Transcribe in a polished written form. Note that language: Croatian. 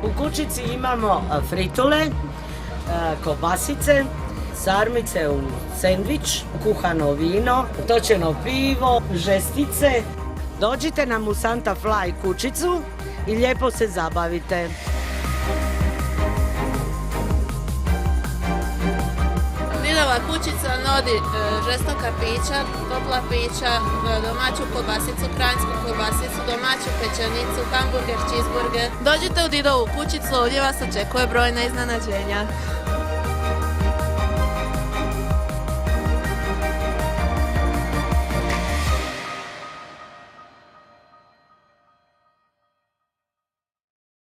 U kućici imamo fritule, kobasice, sarmice u sendvič, kuhano vino, točeno pivo, žestice. Dođite nam u Santa Fly kućicu i lijepo se zabavite. Lidova kućica nudi žestoka pića, topla pića, domaću kobasicu, kranjsku kobasicu, domaću pečenicu, hamburger, cheeseburger. Dođite u Didovu kućicu, ovdje vas očekuje brojna iznenađenja.